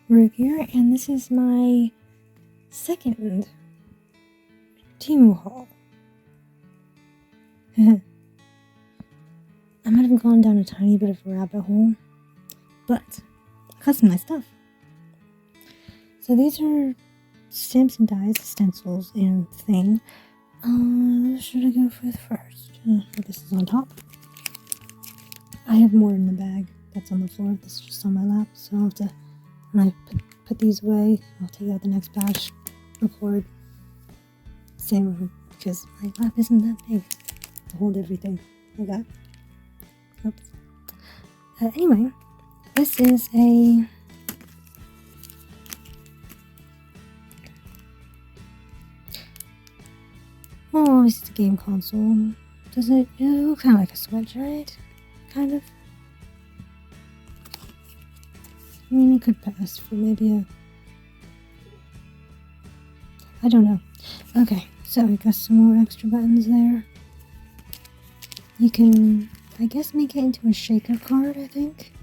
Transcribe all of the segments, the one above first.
Rook here, and this is my second Temu Haul. I might have gone down a tiny bit of a rabbit hole, but customized stuff. So these are stamps and dies, stencils, and thing. Should I go with first? This is on top. I have more in the bag that's on the floor. This is just on my lap, so I'll have to, when I put these away, I'll take out the next batch, record, same, because my lap isn't that big to hold everything I got. Oops. Anyway, this is a this is a game console. Does it look kind of like a Switch, right? Kind of. I mean, it could pass for maybe I don't know. Okay, so we got some more extra buttons there. You can, I guess, make it into a shaker card, I think.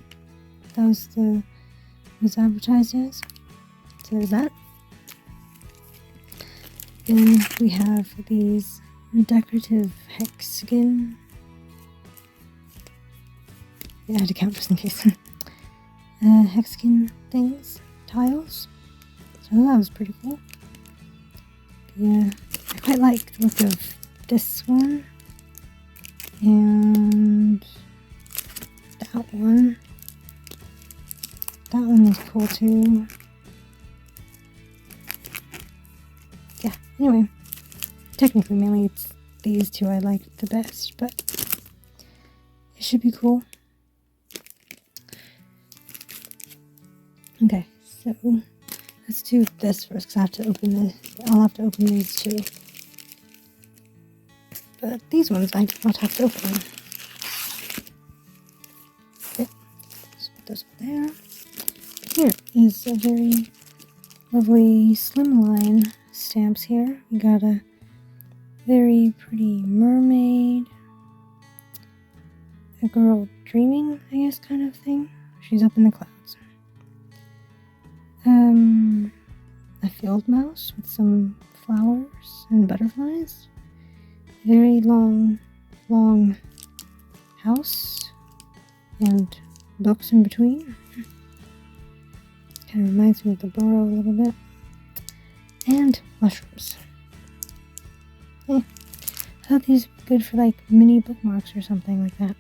That was advertised as. So there's that. Then we have these decorative hexagon. Yeah, I had to count just in case. Hexagon things, tiles. So that was pretty cool. Yeah, I quite like the look of this one. And that one. That one was cool too. Yeah, anyway. Technically, mainly it's these two I liked the best, but it should be cool. Okay, so let's do this first because I have to open this. I'll have to open these two. But these ones I do not have to open. Okay, let's put those up there. Here is a very lovely slimline stamps here. We got a very pretty mermaid, a girl dreaming, I guess, kind of thing. She's up in the clouds. A field mouse with some flowers and butterflies. A very long house and books in between. Kind of reminds me of the burrow a little bit. And mushrooms. Yeah. I thought these were good for like mini bookmarks or something like that.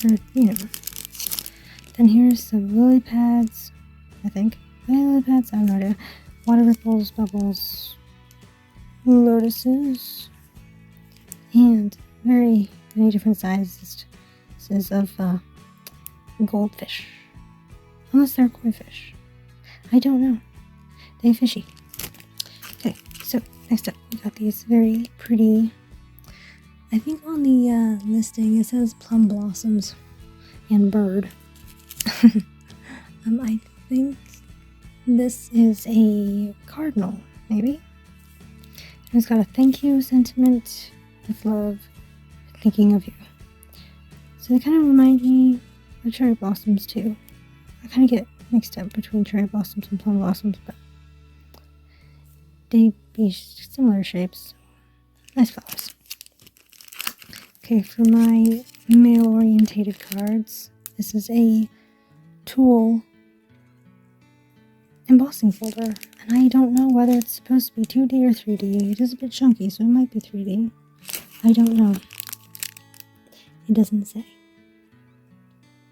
Or, you know. Then here's some lily pads, I think. Lily pads? I have no idea. Water ripples, bubbles, lotuses, and very many different sizes of goldfish. Unless they're koi fish. I don't know. They're fishy. Okay, so next up we got these very pretty, I think on the listing it says plum blossoms and bird. I think this is a cardinal, maybe. It's got a thank you sentiment with love, thinking of you. So they kind of remind me of cherry blossoms too. I kind of get mixed up between cherry blossoms and plum blossoms, but they be similar shapes. Nice flowers. Okay, for my male-orientated cards, this is a tool embossing folder, and I don't know whether it's supposed to be 2D or 3D. It is a bit chunky, so it might be 3D. I don't know. It doesn't say.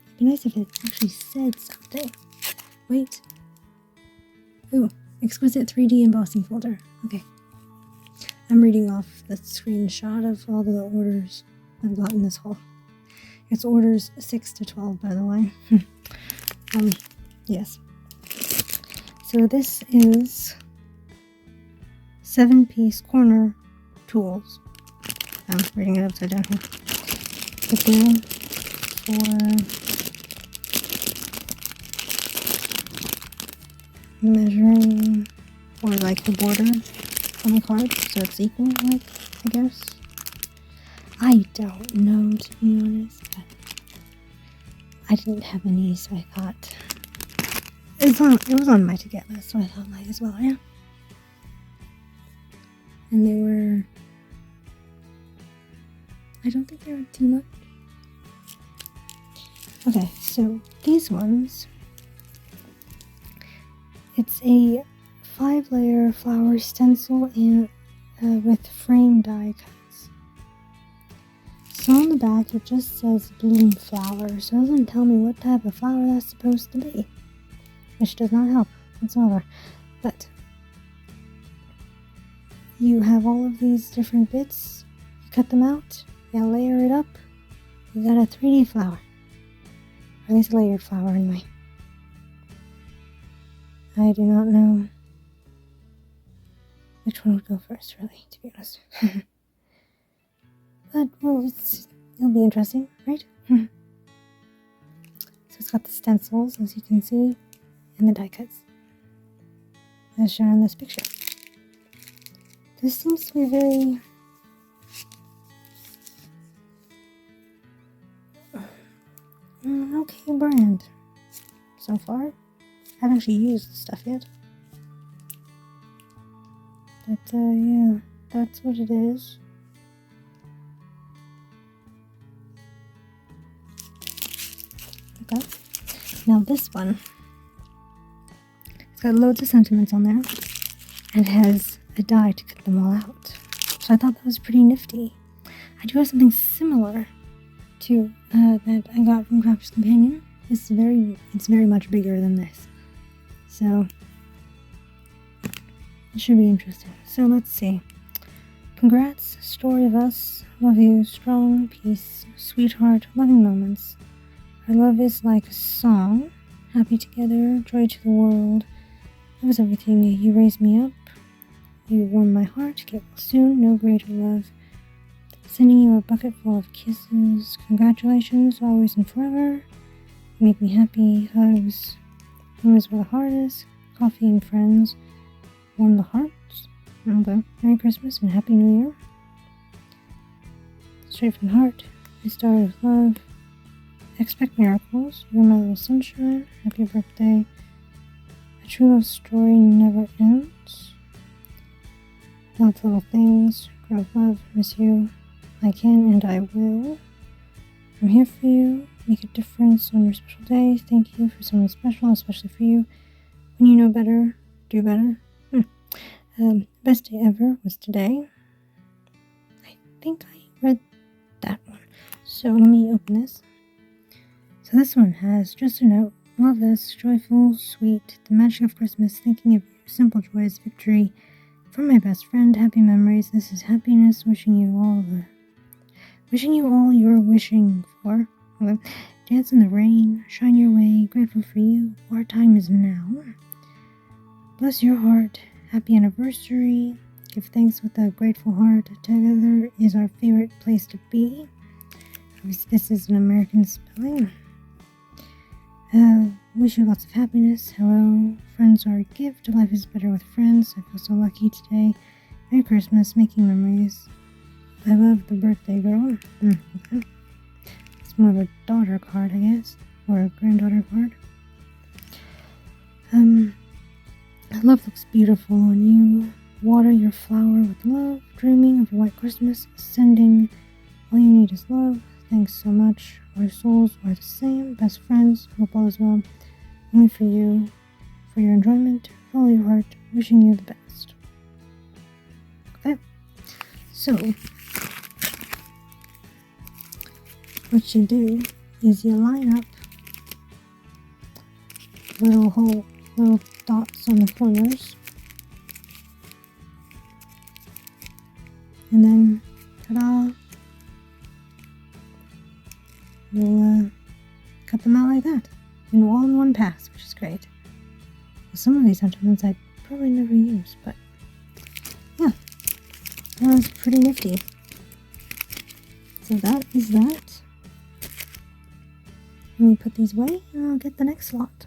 It'd be nice if it actually said something. Wait. Ooh, exquisite 3D embossing folder. Okay. I'm reading off the screenshot of all the orders I've got in this haul. It's orders 6 to 12, by the way. Yes. So this is 7-piece corner tools. I'm reading it upside down here. But they're for measuring for like the border on the card, so it's equal, like, I guess. I don't know, to be honest, but I didn't have any, so I thought it was on my to get list, so I thought might as well, yeah. And they were, I don't think they were too much. Okay, so these ones, it's a 5-layer flower stencil and with frame die cuts. So on the back it just says bloom flower, so it doesn't tell me what type of flower that's supposed to be, which does not help whatsoever. But you have all of these different bits, you cut them out, you layer it up, you got a 3D flower. Or at least a layered flower anyway. I do not know which one would go first, really, to be honest. But, well, it'll be interesting, right? So it's got the stencils, as you can see, and the die cuts, as shown in this picture. This seems to be very okay brand so far. I haven't actually used the stuff yet. But, yeah, that's what it is. Okay. Now this one, it's got loads of sentiments on there, and it has a die to cut them all out. So I thought that was pretty nifty. I do have something similar to that I got from Crafter's Companion. It's very much bigger than this, so it should be interesting. So let's see. Congrats, story of us. Love you, strong, peace, sweetheart, loving moments. Our love is like a song. Happy together, joy to the world. Love is everything. You raise me up. You warm my heart. Get well soon. No greater love. Sending you a bucket full of kisses. Congratulations, always and forever. You make me happy. Hugs. Home is where the heart is. Coffee and friends. Warm the hearts. Okay. Merry Christmas and Happy New Year. Straight from the heart. I started with love. Expect miracles. You're my little sunshine. Happy birthday. A true love story never ends. Lots of little things. Grow with love. Miss you. I can and I will. I'm here for you. Make a difference on your special day. Thank you for someone special, especially for you. When you know better, do better. Best day ever was today. I think I read that one. So let me open this. So this one has just a note. Love this. Joyful, sweet. The magic of Christmas. Thinking of you. Simple joys. Victory. From my best friend. Happy memories. This is happiness. Wishing you all you're wishing for. Okay. Dance in the rain. Shine your way. Grateful for you. Our time is now. Bless your heart. Happy anniversary. Give thanks with a grateful heart. Together is our favorite place to be. This is an American spelling. Wish you lots of happiness. Hello. Friends are a gift. Life is better with friends. I feel so lucky today. Merry Christmas. Making memories. I love the birthday girl. Okay. It's more of a daughter card, I guess. Or a granddaughter card. Love looks beautiful on you. Water your flower with love. Dreaming of a white Christmas. Sending all you need is love. Thanks so much. Our souls are the same. Best friends. Hope all is well. Only for you. For your enjoyment. Follow your heart. Wishing you the best. Okay. So, what you do is you line up little dots on the corners, and then ta-da, you'll cut them out like that, and all in one pass, which is great. Well, some of these sentiments I'd probably never use, but yeah, that was pretty nifty. So that is that. Let me put these away and I'll get the next lot.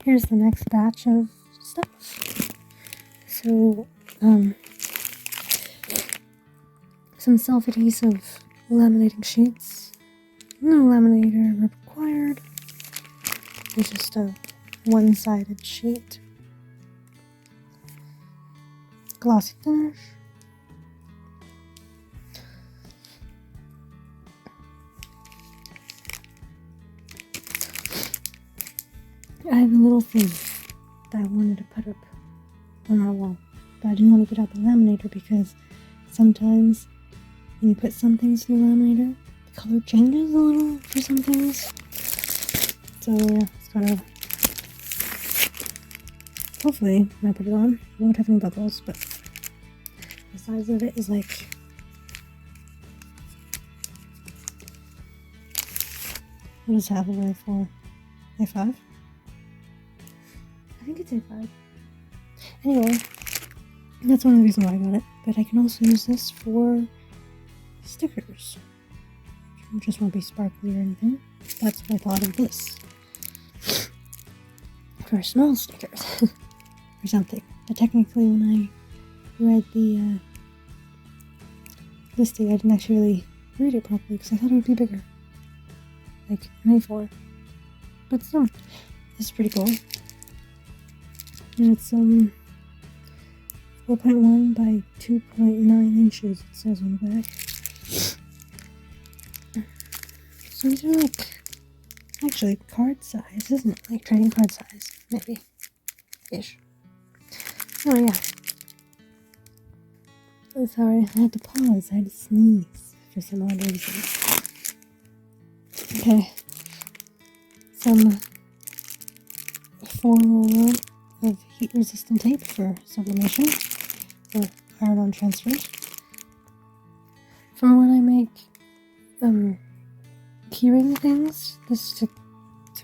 here's the next batch of stuff. So, some self-adhesive laminating sheets. No laminator required. It's just a one-sided sheet. Glossy finish. I have a little thing that I wanted to put up on our wall, but I didn't want to get out the laminator because sometimes when you put some things through the laminator, the color changes a little for some things. So yeah, it's gotta, hopefully when I put it on, it won't have any bubbles, but the size of it is like, what is half of A4? A5? I think it's A5. Anyway, that's one of the reasons why I got it, but I can also use this for stickers. It just won't be sparkly or anything. That's what I thought of this. For small stickers. Or something. But technically when I read the listing, I didn't actually really read it properly because I thought it would be bigger. Like an A4. But still, this is pretty cool. And it's 4.1 by 2.9 inches, it says on the back. So these are like, actually card size, isn't it? Like trading card size, maybe. Ish. Oh yeah. Oh, sorry, I had to pause, I had to sneeze for some odd reason. Okay. Some 4-roller of heat-resistant tape for sublimation, or iron-on transfers. For when I make keyring things, this to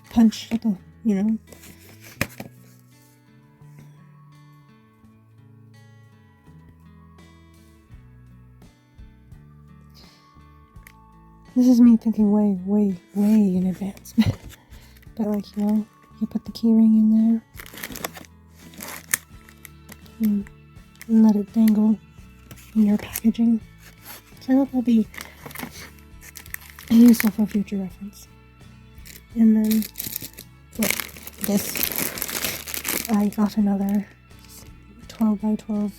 punch at the, you know. This is me thinking way in advance. But like, you know, you put the keyring in there. And let it dangle in your packaging. So I thought that'd be useful for future reference. And then, well, this, I got another 12 by 12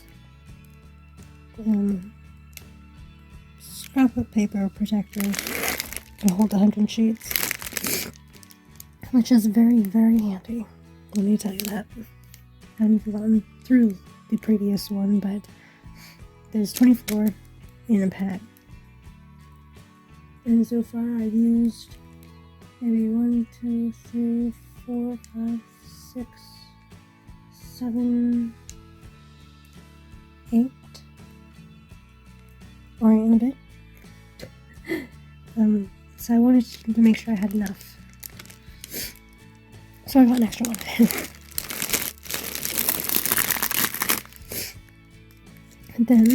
scrapbook paper protector to hold 100 sheets, which is very handy. Let me tell you that. I haven't even gotten through the previous one, but there's 24 in a pack. And so far I've used maybe 1, 2, 3, 4, 5, 6, 7, 8, or 8 and a bit. So I wanted to make sure I had enough. So I got an extra one. And then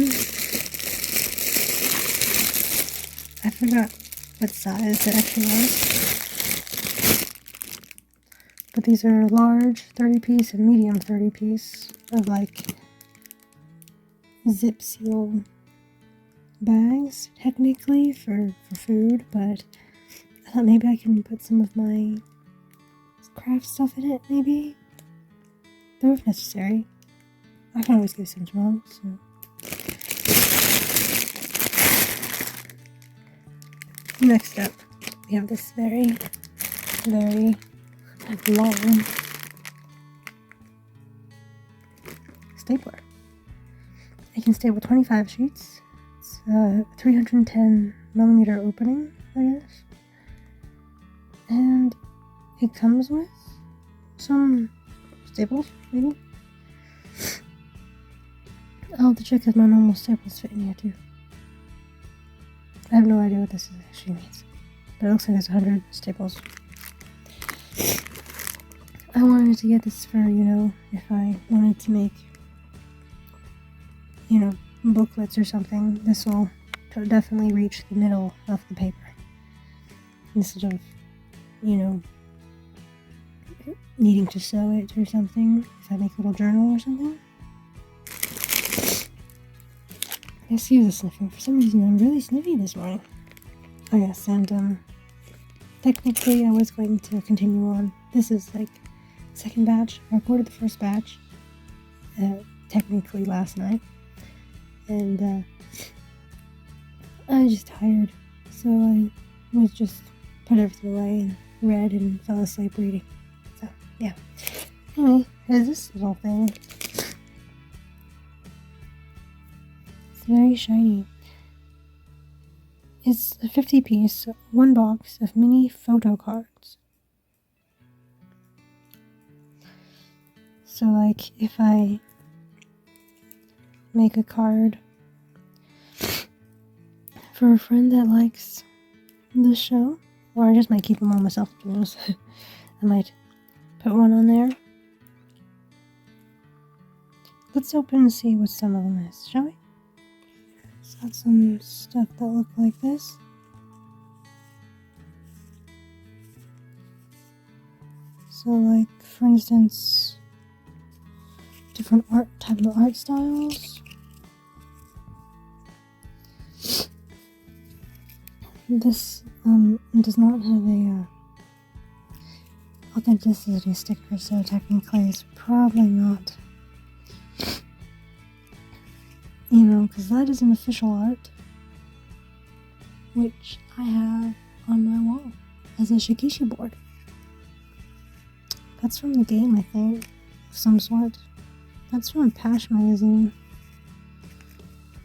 I forgot what size it actually was. But these are large 30-piece and medium 30-piece of like zip seal bags, technically, for food, but I thought maybe I can put some of my craft stuff in it, maybe? Though if necessary. I can always give some to Mom, so. Next up, we have this very long stapler. I can staple 25 sheets. It's a 310 millimeter opening, I guess. And it comes with some staples, maybe. I'll have to check if my normal staples fit in here too. I have no idea what this actually means, but it looks like there's 100 staples. I wanted to get this for, you know, if I wanted to make, you know, booklets or something. This will definitely reach the middle of the paper instead of, you know, needing to sew it or something, if I make a little journal or something. Excuse the sniffing. For some reason, I'm really sniffy this morning. Oh yes, and technically I was going to continue on. This is like second batch. I recorded the first batch technically last night, and I was just tired, so I was just put everything away and read and fell asleep reading. So yeah. Anyway, here's this little thing. It's very shiny. It's a 50-piece, one box of mini photo cards. So like if I make a card for a friend that likes the show, or I just might keep them all myself, I might put one on there. Let's open and see what some of them is, shall we? It's got some stuff that look like this. So like, for instance, different type of art styles. This does not have a authenticity sticker, so technically it's probably not, because that is an official art, which I have on my wall as a shikishi board. That's from the game, I think, of some sort. That's from Pash magazine.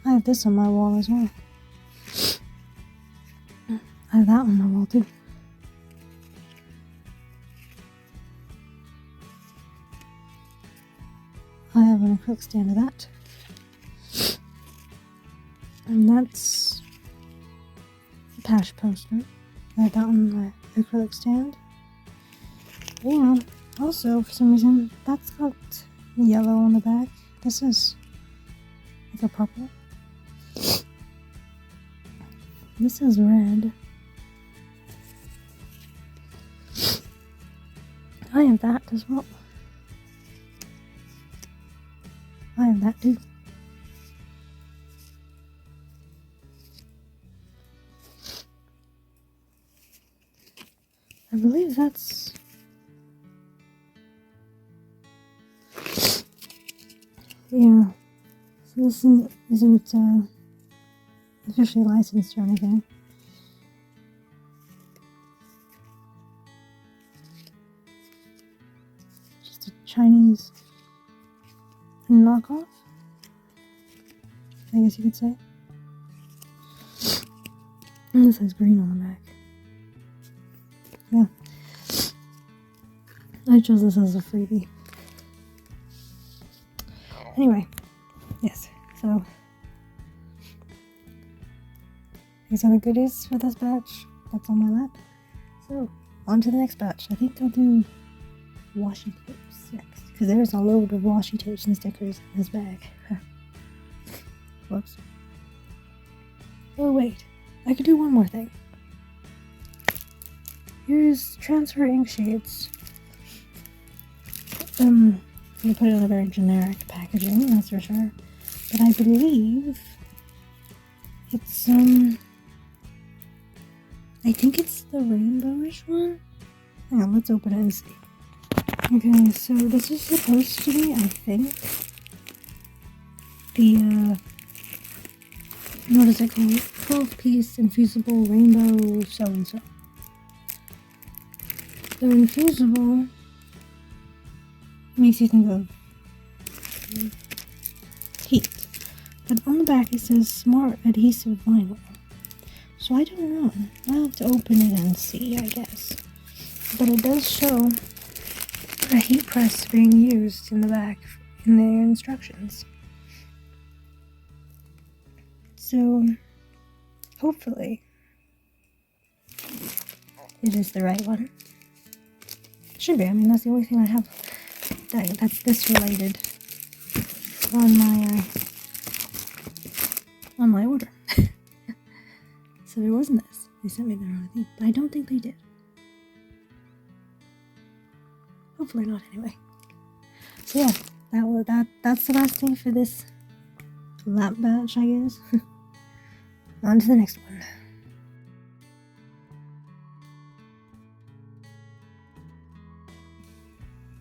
I have this on my wall as well. I have that on my wall too. I have an acrylic stand of that. And that's a Pash poster. I have that on my acrylic stand. Yeah. Also, for some reason, that's got yellow on the back. This is like a purple. This is red. I have that as well. I have that too. I believe that's... yeah. So this isn't officially licensed or anything. Just a Chinese knockoff, I guess you could say. And this has green on the back. Yeah. I chose this as a freebie. Anyway, yes, so these are the goodies for this batch that's on my lap. So, on to the next batch. I think I'll do washi tapes next, because there's a load of washi tapes and stickers in this bag. Whoops. Oh wait, I could do one more thing. Here's transfer ink shades. I'm gonna put it in a very generic packaging, that's for sure. But I believe it's I think it's the rainbowish one. Hang on, let's open it and see. Okay, so this is supposed to be, I think, the what is it called? 12-piece infusible rainbow so-and-so. The infusible makes you think of heat. But on the back it says smart adhesive vinyl. So I don't know. I'll have to open it and see, I guess. But it does show a heat press being used in the back in their instructions. So hopefully it is the right one. It should be. I mean, that's the only thing I have that's this related on my order. So there wasn't this. They sent me the wrong thing, but I don't think they did. Hopefully not, anyway. So yeah, that's the last thing for this lap batch, I guess. On to the next one.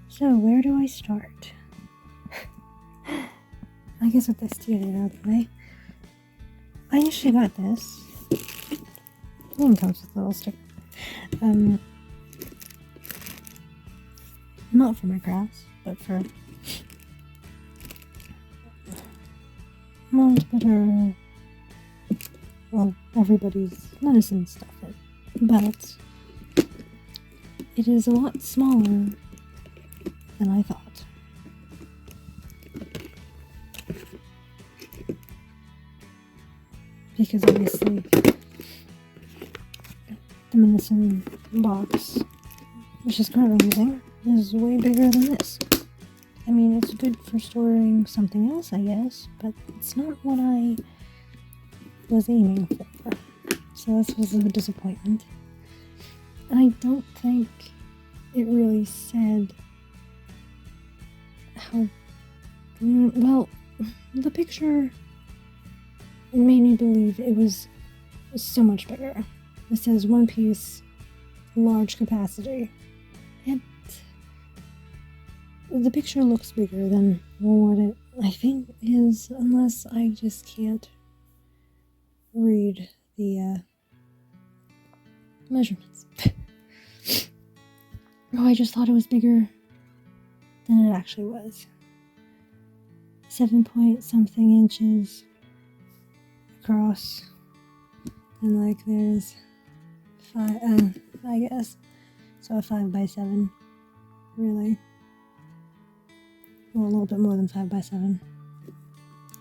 So where do I start? I guess with this to get it out of the way. I initially got this. It even comes with a little sticker. Not for my crafts, but for well, to put her, well, everybody's medicine stuff in. But it is a lot smaller than I thought. Because obviously the medicine box, which is currently using, is way bigger than this. I mean, it's good for storing something else, I guess, but it's not what I was aiming for. So this was a disappointment. And I don't think it really said how, well, the picture made me believe it was so much bigger. It says 1 piece, large capacity. And the picture looks bigger than what it, I think, is, unless I just can't read the measurements. Oh, I just thought it was bigger than it actually was. 7-point-something inches across, and like there's 5, I guess, so a 5x7, really, well, a little bit more than 5x7.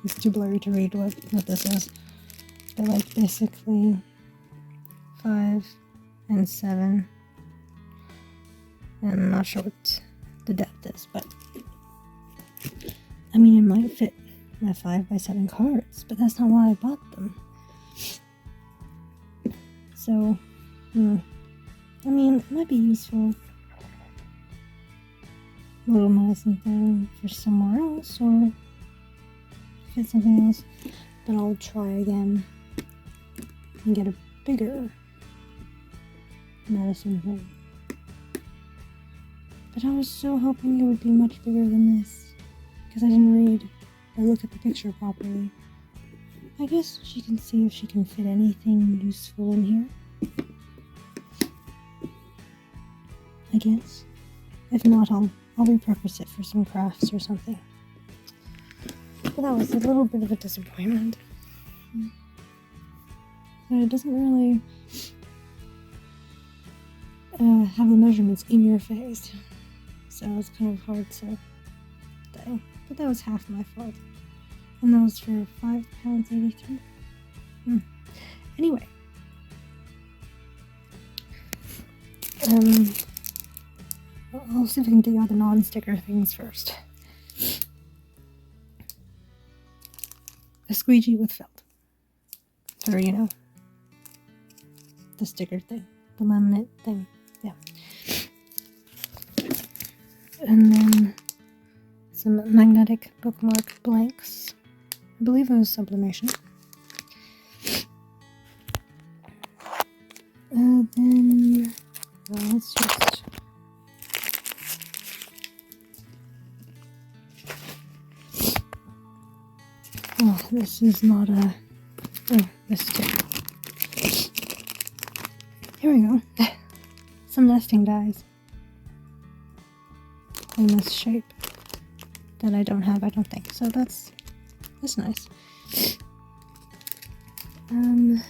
It's too blurry to read what this is, but like basically 5 and 7, and I'm not sure what the depth is, but I mean, it might fit my 5x7 cards, but that's not why I bought them. So, I mean, it might be useful, little medicine thing for somewhere else, or fit something else, but I'll try again and get a bigger medicine thing. But I was so hoping it would be much bigger than this, because I didn't read or look at the picture properly. I guess she can see if she can fit anything useful in here. I guess. If not, I'll repurpose it for some crafts or something. But that was a little bit of a disappointment. But it doesn't really have the measurements in your face. So it's kind of hard to say. But that was half my fault. And that was for £5.83. Anyway. I'll see if I can dig out the non-sticker things first. A squeegee with felt. Or, you know, the sticker thing. The laminate thing. Yeah. And then some magnetic bookmark blanks. I believe it was sublimation. Then, well, let's just... Oh, this is not a... Oh, this too. Here we go. Some nesting dies. In this shape. That I don't have, I don't think. So that's nice. Then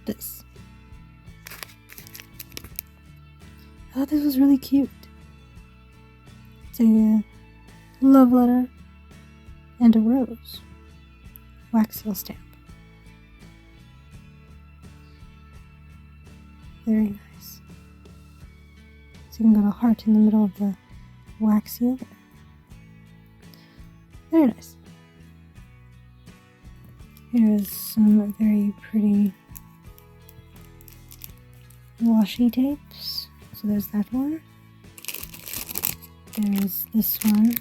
this. I thought this was really cute. It's a love letter and a rose. Wax seal stamp. Very nice. So you can got a heart in the middle of the wax seal. Very nice. Here is some very pretty washi tapes. So there's that one. There's this one.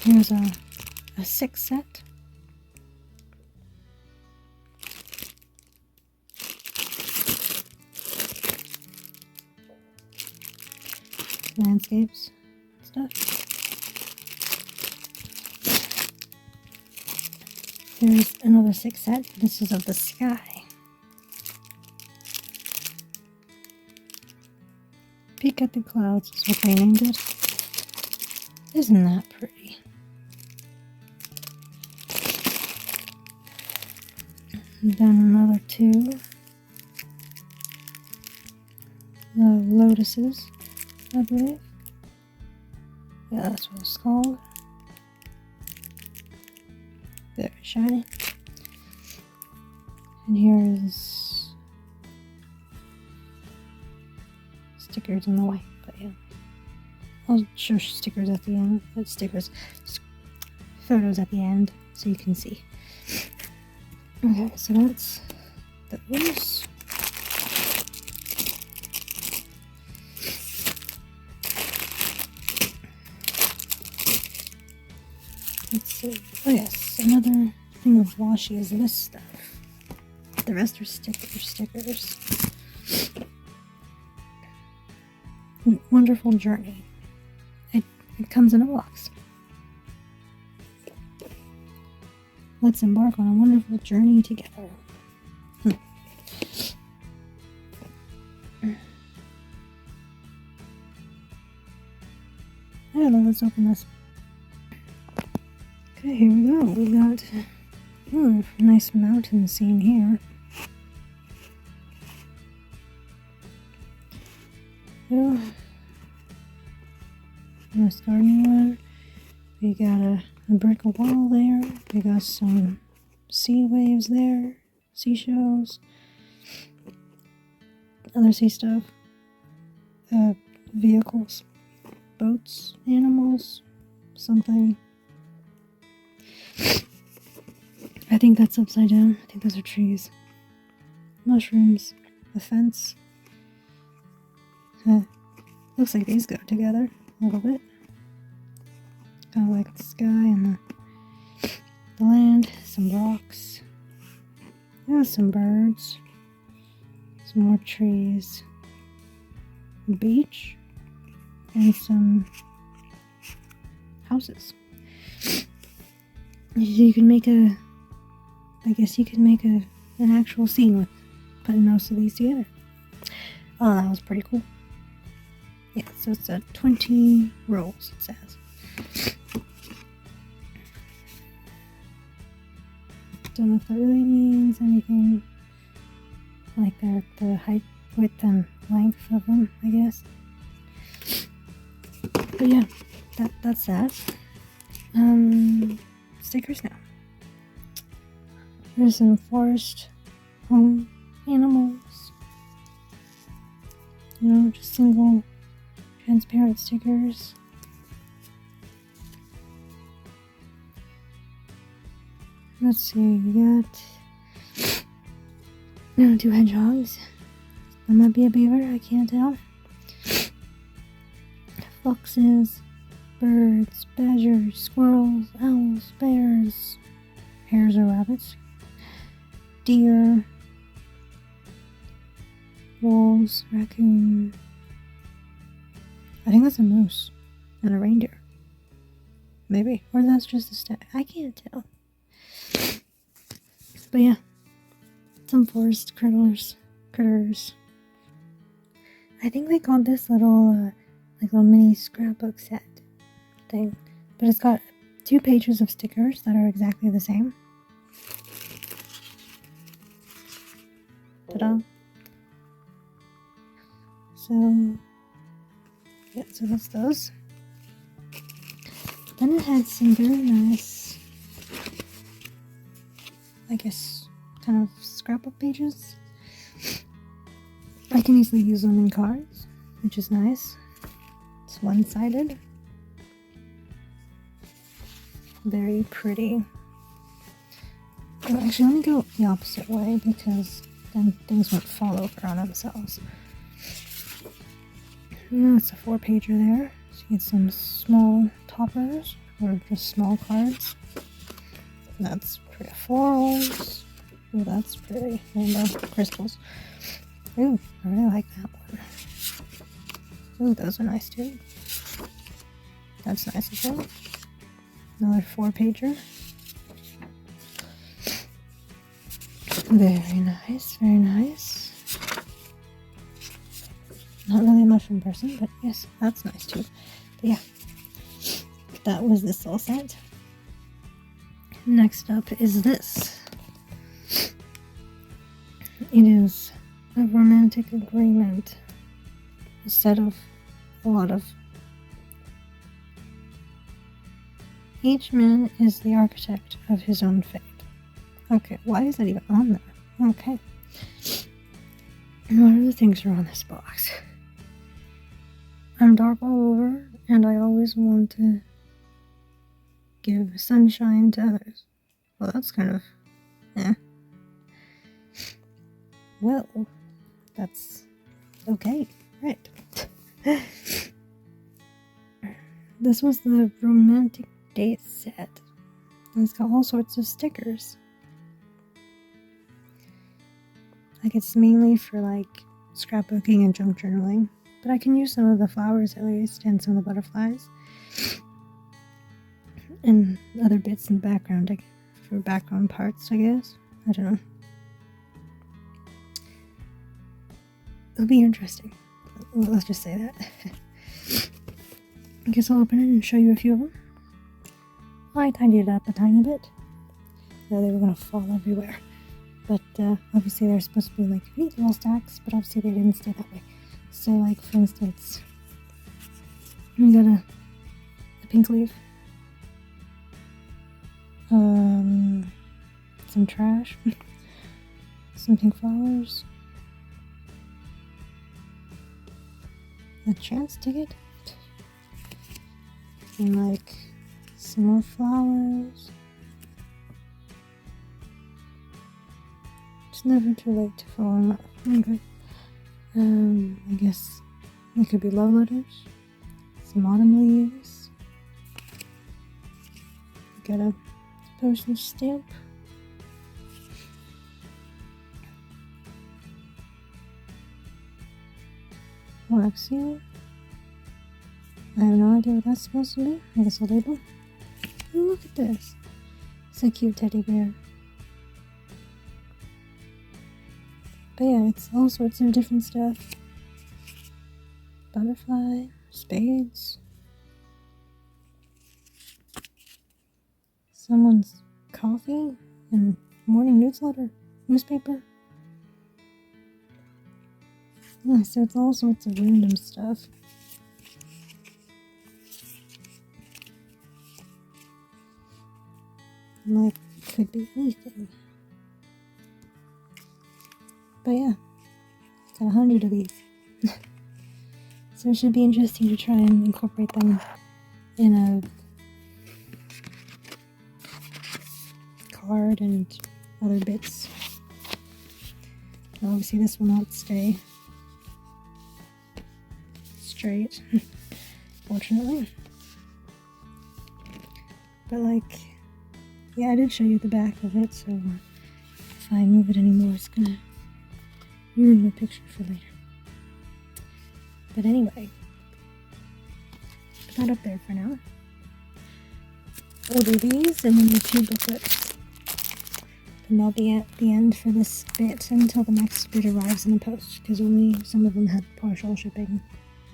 Here's a 6 set. Landscapes stuff. There's another 6 set. This is of the sky. Peek at the clouds is what they named it. Isn't that pretty? And then another 2. The lotuses, I believe. Yeah, that's what it's called. Very shiny. And here's stickers in the way, but yeah. I'll show stickers at the end. Photos at the end, so you can see. Okay, so that's those. Let's see. Oh yes, another thing of washi is this stuff. The rest are stickers. Wonderful journey. It comes in a box. Let's embark on a wonderful journey together. Alright, let's open this. Okay, here we go. We got a nice mountain scene here. Yeah. No starting one. We got a brick wall there. We got some sea waves there. Seashells. Other sea stuff. Vehicles. Boats. Animals. Something. I think that's upside down. I think those are trees. Mushrooms. A fence. Looks like these go together a little bit. Kind of like the sky and the land. Some rocks. Some birds. Some more trees. A beach. And some houses. You can make I guess you could make an actual scene with putting most of these together. Oh, that was pretty cool. Yeah, so it's 20 rolls, it says. Don't know if that really means anything. Like the height, width, and length of them, I guess. But yeah, that's that. Stickers now. Here's some forest home animals. You know, just single transparent stickers. Let's see, we got 2 hedgehogs. That might be a beaver, I can't tell. Foxes, birds, badgers, squirrels, owls, bears, hares or rabbits, deer, wolves, raccoon. I think that's a moose and a reindeer. Maybe. Or that's just a stag. I can't tell. But yeah. Some forest critters. I think they called this little mini scrapbook set thing. But it's got 2 pages of stickers that are exactly the same. Ta-da. So, yeah, so that's those. Then it had some very nice, I guess, kind of scrapbook pages. I can easily use them in cards, which is nice. It's one-sided. Very pretty. Oh, actually, let me go the opposite way because then things won't fall over on themselves. It's a 4-pager there. So you get some small toppers or just small cards. That's pretty. Florals. Oh, that's pretty. Rainbow crystals. Ooh, I really like that one. Ooh, those are nice too. That's nice as well. Another 4-pager. Very nice, very nice. Not really a mushroom person, but yes, that's nice too. But yeah, that was this all set. Next up is this. It is a romantic agreement. A set of a lot of. Each man is the architect of his own fate. Okay, why is that even on there? Okay. What other things are on this box? I'm dark all over, and I always want to give sunshine to others. Well, that's kind of, Well, that's okay, right. This was the romantic date set. It's got all sorts of stickers. Like, it's mainly for, like, scrapbooking and junk journaling. But I can use some of the flowers at least, and some of the butterflies. And other bits in the background, like, for background parts, I guess. I don't know. It'll be interesting. Let's just say that. I guess I'll open it and show you a few of them. I tidied it up a tiny bit. So they were going to fall everywhere. But obviously they're supposed to be like neat little stacks, but obviously they didn't stay that way. So, like, for instance, we got a pink leaf, some trash, some pink flowers, a chance ticket, and like some more flowers. It's never too late to fall in love. Okay. I guess it could be love letters, some autumn leaves, got a postage stamp, wax seal. I have no idea what that's supposed to be. I guess I'll label. Oh, look at this. It's a cute teddy bear. But yeah, it's all sorts of different stuff. Butterfly, spades. Someone's coffee and morning newspaper. Yeah, so it's all sorts of random stuff. Like, could be anything. But yeah, got 100 of these. So it should be interesting to try and incorporate them in a card and other bits. Obviously this will not stay straight, fortunately. But like, yeah, I did show you the back of it, so if I move it anymore, it's gonna ruin the picture for later. But anyway, put that up there for now. We'll do these and then the 2 booklets. And they'll be at the end for this bit until the next bit arrives in the post, because only some of them had partial shipping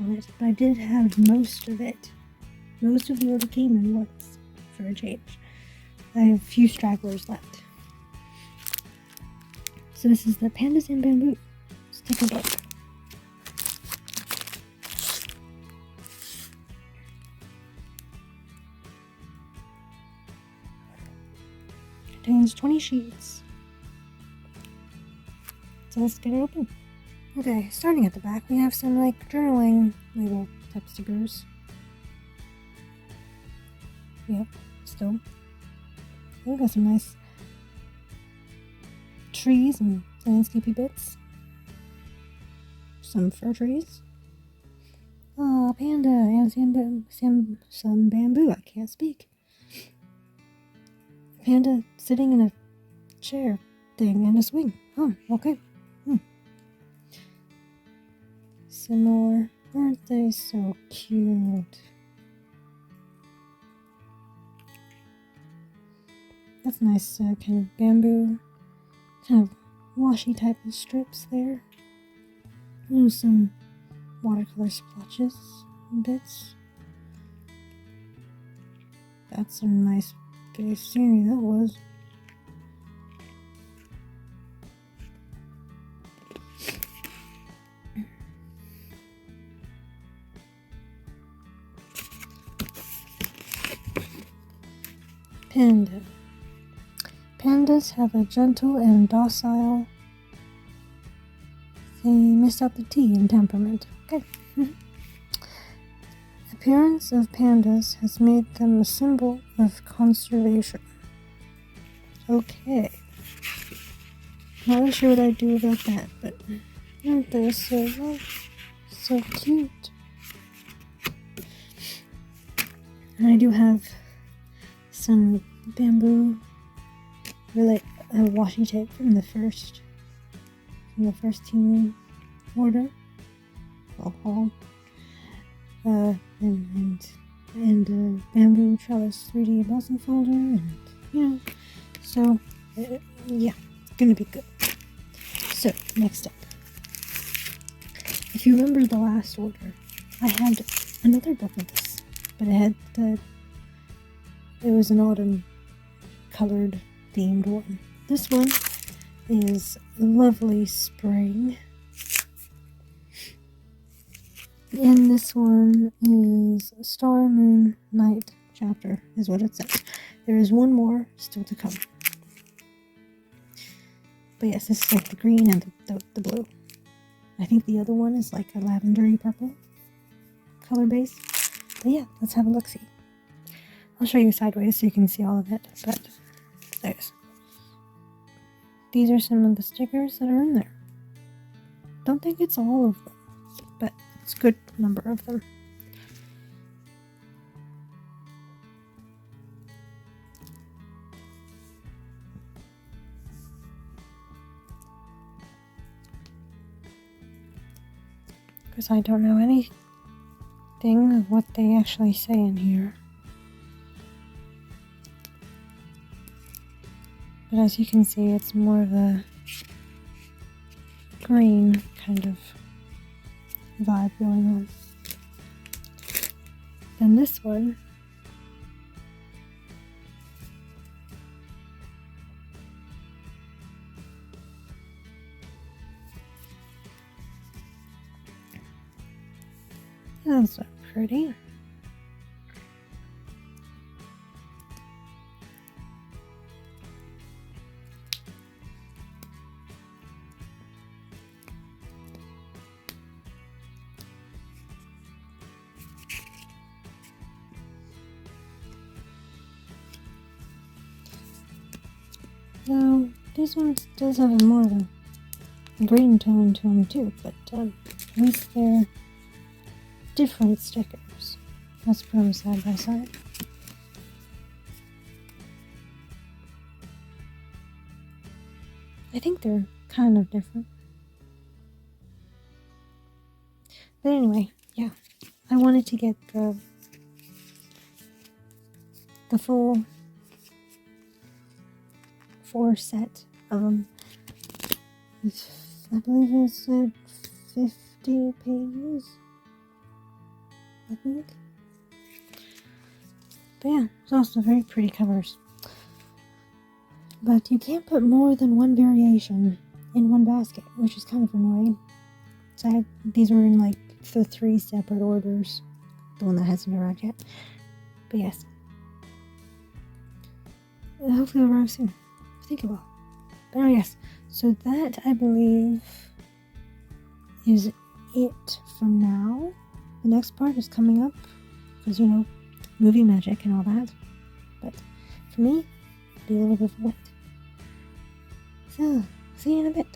on it. But I did have most of it. Most of the order came in once, for a change. I have a few stragglers left. So this is the Pandas and Bamboo sticker book. contains 20 sheets. So let's get it open. Okay, starting at the back, we have some like journaling label type stickers. Yep, still. We got some nice trees and landscapey bits. Some fir trees. Panda and some bamboo. I can't speak. Panda sitting in a chair thing and a swing. Oh, okay. Some more. Aren't they so cute? That's nice kind of bamboo, kind of washy type of strips there. And some watercolor splotches and bits. That's some nice big scenery that was. Panda. Pandas have a gentle and docile. They missed out the T in temperament. Okay. Appearance of pandas has made them a symbol of conservation. Okay. Not really sure what I'd do about that, but aren't they so lovely? So cute. And I do have some bamboo washi tape from the first Temu order, haul, and bamboo trellis 3D embossing folder, and so yeah, it's gonna be good. So next up, if you remember the last order, I had another book of this, but it was an autumn colored themed one. This one is lovely spring. And this one is Star, Moon, Night chapter, is what it says. There is one more still to come. But yes, this is like the green and the blue. I think the other one is like a lavendery purple color base. But yeah, let's have a look-see. I'll show you sideways so you can see all of it, but there's. These are some of the stickers that are in there. Don't think it's all of them, but it's a good number of them. Because I don't know anything of what they actually say in here. But as you can see, it's more of a green kind of vibe going on. Then this one that's so pretty. So this one does have more of a green tone to them too, but at least they're different stickers. Let's put them side by side. I think they're kind of different. But anyway, yeah. I wanted to get the full 4 set of them. I believe it said 50 pages. I think. But yeah, it's also very pretty covers. But you can't put more than one variation in one basket, which is kind of annoying. So these were in like the 3 separate orders. The one that hasn't arrived yet. But yes. Hopefully it'll arrive soon. think it will. But oh yes, so that I believe is it for now. The next part is coming up because movie magic and all that. But for me, do a little bit of wet. So see you in a bit.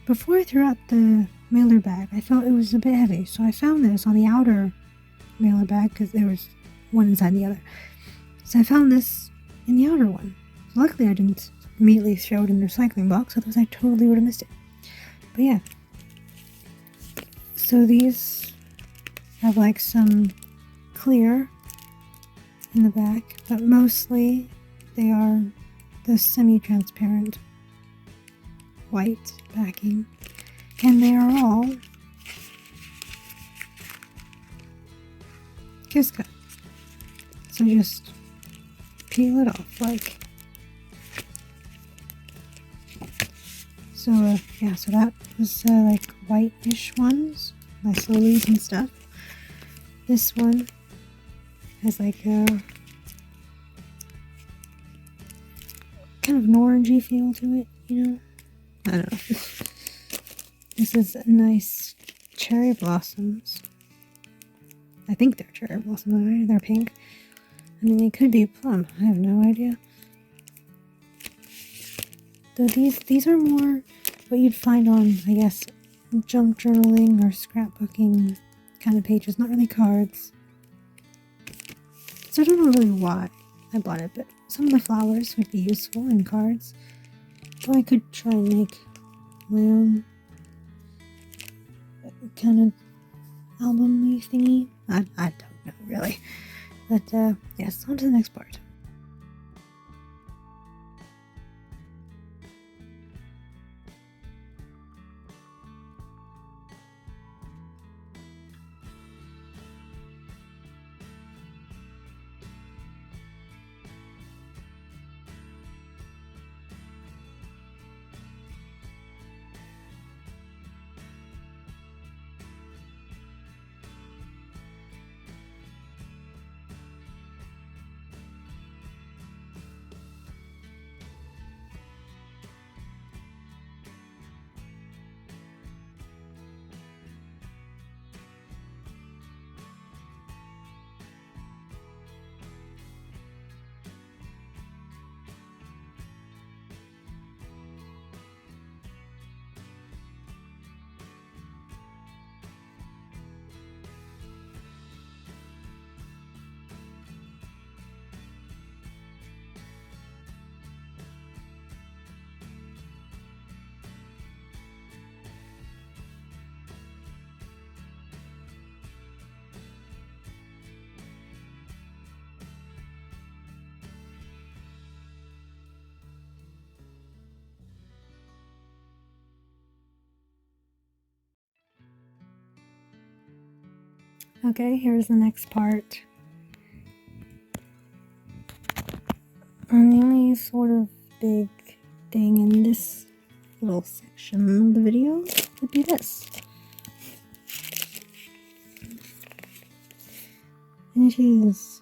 Before I threw out the mailer bag, I felt it was a bit heavy, so I found this on the outer mailer bag because there was one inside the other. So I found this in the outer one. Luckily, I didn't immediately throw it in the recycling box, otherwise I totally would have missed it. But yeah. So these have like some clear in the back, but mostly they are the semi-transparent white backing, and they are all kiss cut. So just peel it off like so. Yeah, so that was like whitish ones, nice lilies and stuff. This one has like a kind of an orangey feel to it, I don't know. This is nice cherry blossoms. I think they're cherry blossoms, right? They're pink. I mean, they could be plum. I have no idea. Though these are more what you'd find on, I guess, junk journaling or scrapbooking kind of pages. Not really cards. So I don't know really why I bought it, but some of the flowers would be useful in cards. Or I could try and make my own kind of album-y thingy. I don't know, really. But, yes, on to the next part. Okay, here's the next part. And the only sort of big thing in this little section of the video would be this. And it is...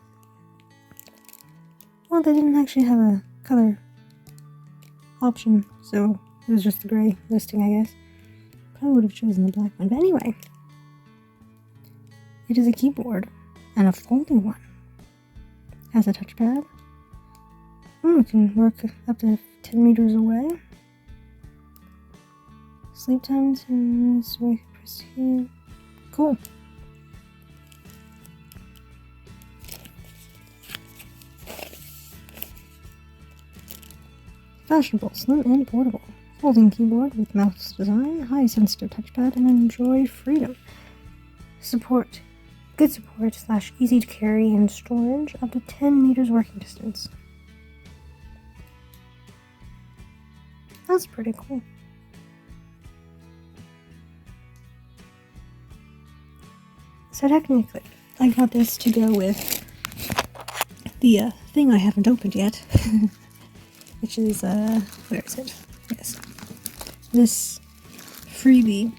well, they didn't actually have a color option, so it was just the gray listing, I guess. Probably would have chosen the black one, but anyway. It is a keyboard, and a folding one. Has a touchpad. Oh, it can work up to 10 meters away. Sleep times and this way proceed. Cool. Fashionable, slim and portable. Folding keyboard with mouse design, high sensitive touchpad, and enjoy freedom. Good support / easy to carry and storage up to 10 meters working distance. That's pretty cool. So technically, I got this to go with the thing I haven't opened yet, which is, where is it? Yes. This freebie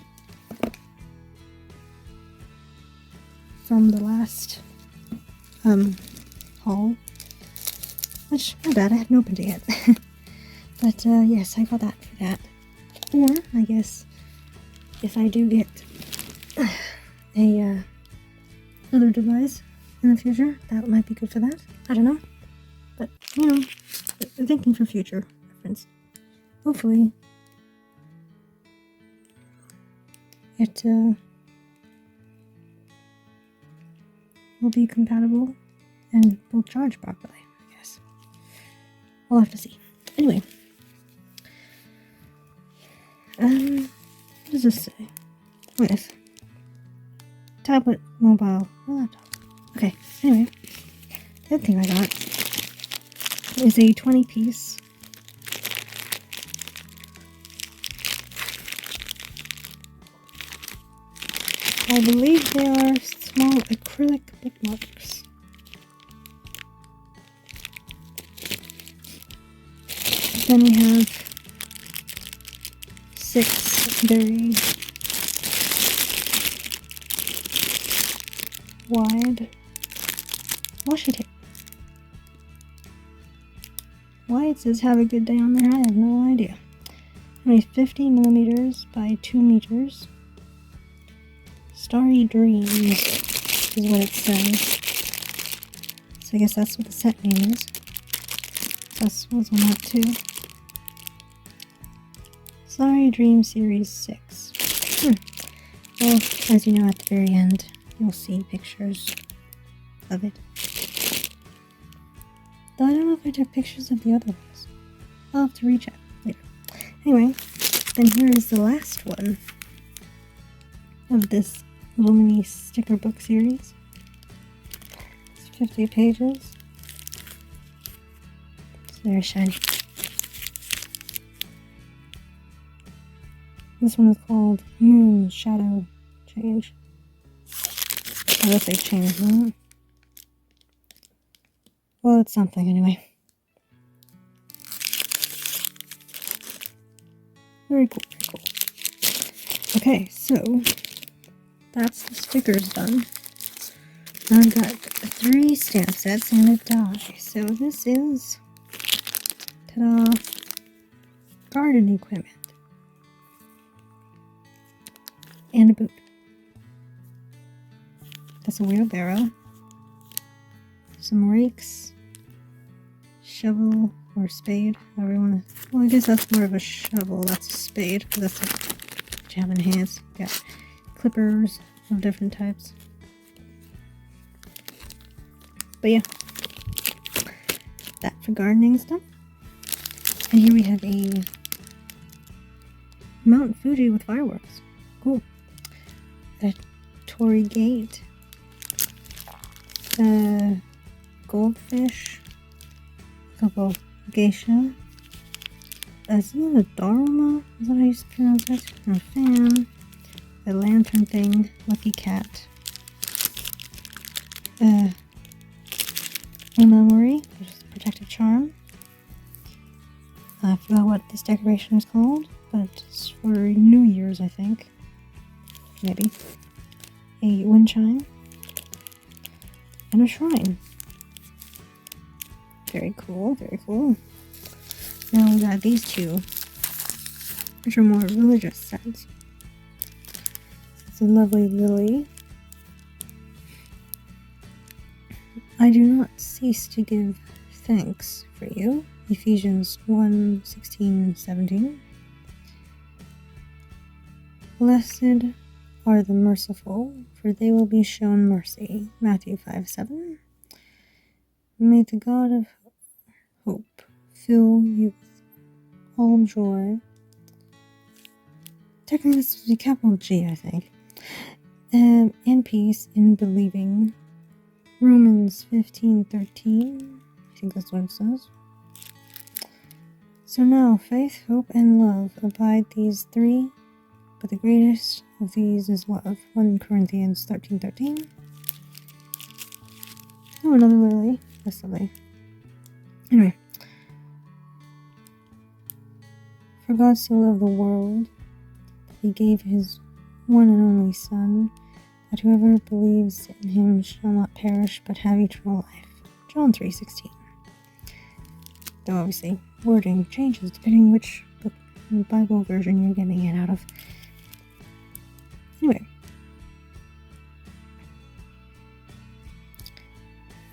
from the last haul, which, my bad, I haven't opened it yet. But yes, I got that for that. Or I guess if I do get a other device in the future, that might be good for that. I don't know, but you know, thinking for future reference. Hopefully, it will be compatible and will charge properly. I guess we'll have to see. Anyway. What does this say? With tablet, mobile, laptop. Okay, anyway, the other thing I got is a 20-piece I believe they are small acrylic bookmarks. Then we have 6 very wide washi tape. Why it says have a good day on there, I have no idea. Only 50 millimeters by 2 meters. Starry Dreams is what it says. So I guess that's what the set name is. So this was on that too. Starry Dream Series 6. Well, as you know, at the very end, you'll see pictures of it. Though I don't know if I took pictures of the other ones. I'll have to recheck later. Anyway, then here is the last one of this little mini sticker book series. It's 50 pages. It's very shiny. This one is called Moon Shadow Change. I guess they changed that. Well, it's something anyway. Very cool, very cool. Okay, so that's the stickers done. Now I've got 3 stamp sets and a die. So this is, ta-da, garden equipment. And a boot. That's a wheelbarrow. Some rakes. Shovel or spade. However you want to. Well, I guess that's more of a shovel. That's a spade. But that's what you have in hands. Got clippers of different types. But yeah. That for gardening stuff. And here we have a Mount Fuji with fireworks. Cool. A Torii Gate, goldfish, a couple geisha, is that a Dharma? Is that how you pronounce that? A fan, a lantern thing, lucky cat, a memory, which is a protective charm. I forgot what this decoration is called, but it's for New Year's, I think. Maybe. A wind chime. And a shrine. Very cool, very cool. Now we got these two, which are more religious sets. It's a lovely lily. I do not cease to give thanks for you. Ephesians 1:16-17. Blessed are the merciful, for they will be shown mercy. Matthew 5:7. May the God of hope fill you with all joy. Technically this would be capital G, I think. And peace in believing. Romans 15:13. I think that's what it says. So now, faith, hope, and love abide these 3, but the greatest of these is love. 1 Corinthians 13:13. Oh, another lily. That's lovely. Anyway. For God so loved the world, that he gave his one and only Son, that whoever believes in him shall not perish, but have eternal life. John 3:16. Though obviously, wording changes depending which book Bible version you're getting it out of. Anyway.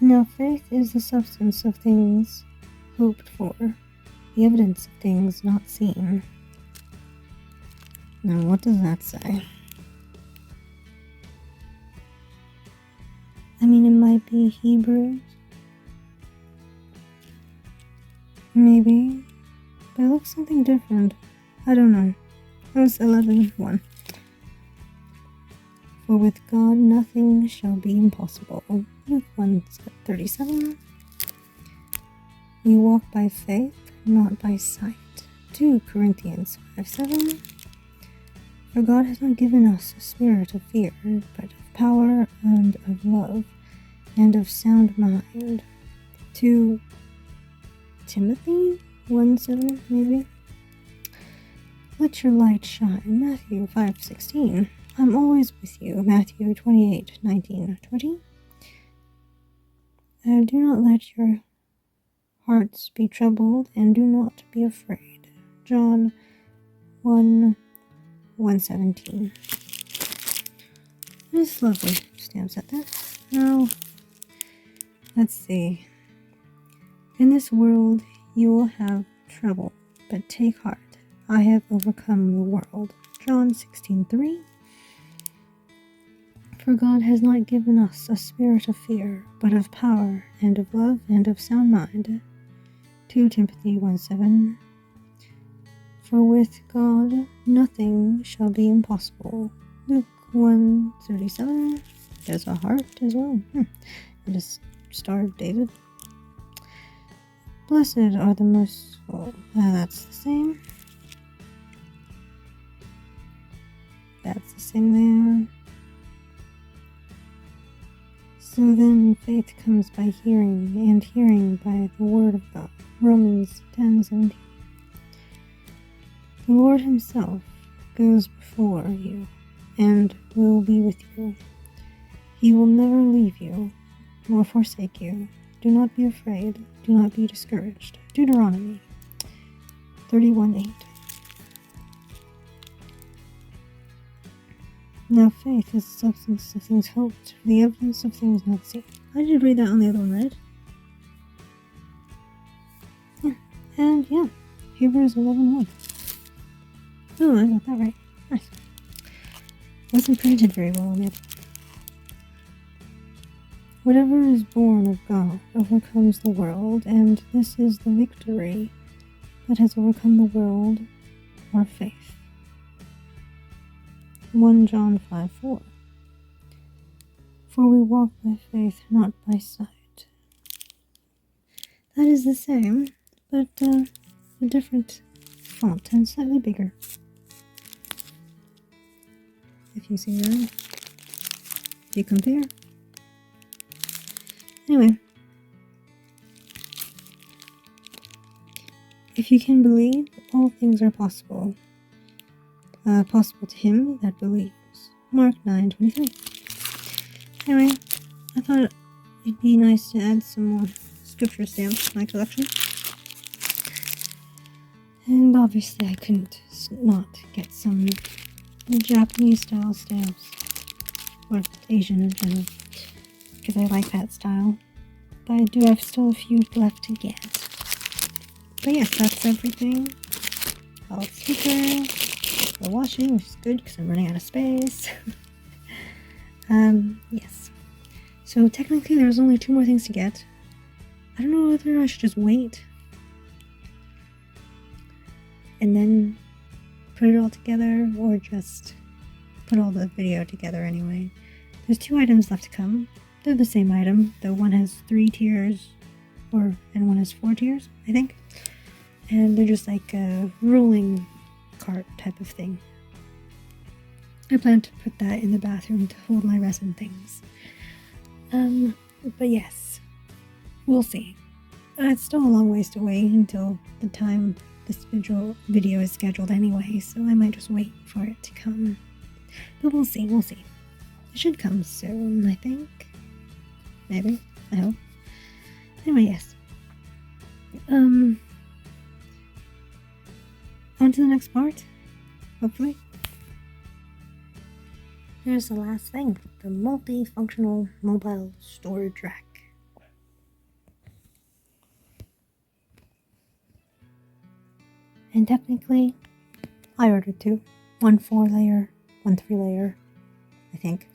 Now faith is the substance of things hoped for, the evidence of things not seen. Now what does that say? I mean, it might be Hebrews. Maybe. But it looks something different. I don't know. It was 11:1. For with God nothing shall be impossible. Luke 1:37. We walk by faith, not by sight. 2 Corinthians 5:7. For God has not given us a spirit of fear, but of power and of love and of sound mind. 2 Timothy 1:7, maybe. Let your light shine. Matthew 5:16. I'm always with you. Matthew 28:19-20. Do not let your hearts be troubled, and do not be afraid. John 1:17. This lovely stamp set there. Now, let's see. In this world you will have trouble, but take heart. I have overcome the world. John 16:3. For God has not given us a spirit of fear, but of power, and of love, and of sound mind. 2 Timothy 1:7. For with God nothing shall be impossible. Luke 1:37. There's a heart as well. And a Star of David. Blessed are the merciful. That's the same. That's the same there. So then faith comes by hearing, and hearing by the word of God. Romans 10:17. The Lord himself goes before you and will be with you. He will never leave you nor forsake you. Do not be afraid. Do not be discouraged. Deuteronomy 31:8. Now faith is the substance of things hoped, the evidence of things not seen. I did read that on the other one, right? Yeah. And yeah, Hebrews 11:1. Oh, I got that right. Nice. Wasn't printed very well on it. Whatever is born of God overcomes the world, and this is the victory that has overcome the world, our faith. 1 John 5:4. For we walk by faith, not by sight. That is the same, but a different font and slightly bigger. If you see that, if you compare. Anyway, if you can believe, all things are possible. Possible to him that believes. Mark 9:23. Anyway, I thought it'd be nice to add some more scripture stamps to my collection. And obviously I couldn't not get some Japanese style stamps. Or Asian in general. Because I like that style. But I do have still a few left to get. But yes, that's everything. All stickers. For washing, which is good because I'm running out of space. Yes. So technically there's only 2 more things to get. I don't know whether I should just wait and then put it all together, or just put all the video together anyway. There's 2 items left to come. They're the same item, though one has 3 tiers, and one has 4 tiers, I think. And they're just like a rolling cart type of thing. I plan to put that in the bathroom to hold my resin things. But yes, we'll see. It's still a long ways to wait until the time this video is scheduled anyway, so I might just wait for it to come. But we'll see. It should come soon, I think. Maybe. I hope. Anyway, yes. on to the next part, hopefully. Here's the last thing, the multifunctional mobile storage rack. And technically, I ordered two. One 4-layer, one 3-layer, I think.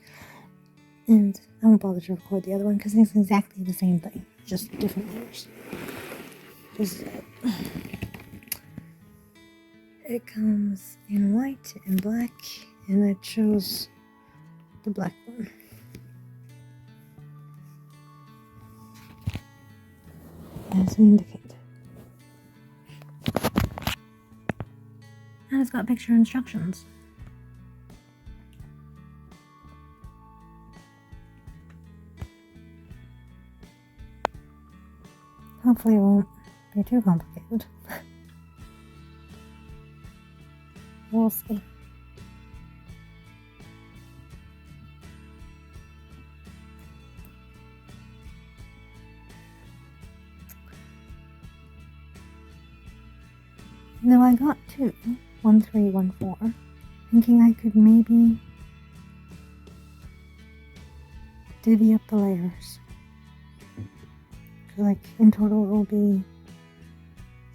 And I won't bother to record the other one because it's exactly the same thing, just different layers. This is it. It comes in white and black, and I chose the black one. As we indicate. And it's got picture instructions. Hopefully it won't be too complicated. We'll see. Now I got two, 1, 3, 1, 4, thinking I could maybe divvy up the layers. Like in total it will be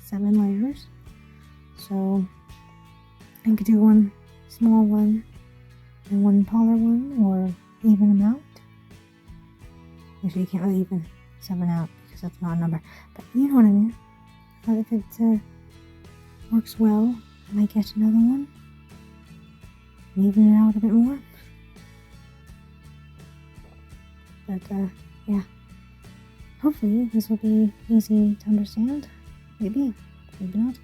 7 layers. So I could do one small one and one taller one, or even them out. Actually, you can't really even 7 out because that's not a number. But you know what I mean. If it works well, I might get another one. And even it out a bit more. But yeah. Hopefully this will be easy to understand. Maybe. Maybe not.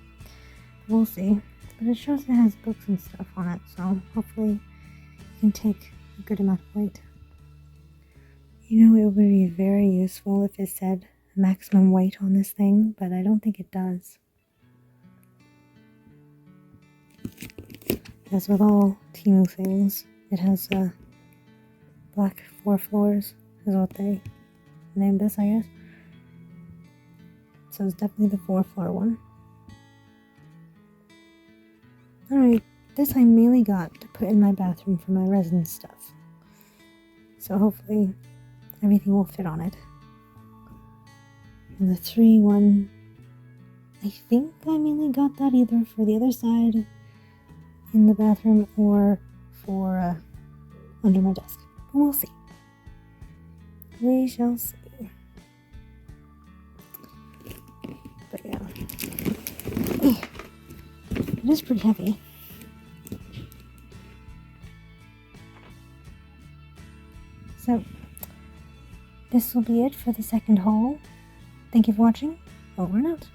We'll see. But it shows it has books and stuff on it, so hopefully it can take a good amount of weight. You know, it would be very useful if it said maximum weight on this thing, but I don't think it does. As with all Temu things, it has black 4 floors, is what they named this, I guess. So it's definitely the 4-floor one. Alright, this I mainly got to put in my bathroom for my resin stuff. So hopefully everything will fit on it. And the 3 one, I think I mainly got that either for the other side in the bathroom or for under my desk. But we'll see. We shall see. But yeah. It is pretty heavy. So, this will be it for the second haul. Thank you for watching. Over and out.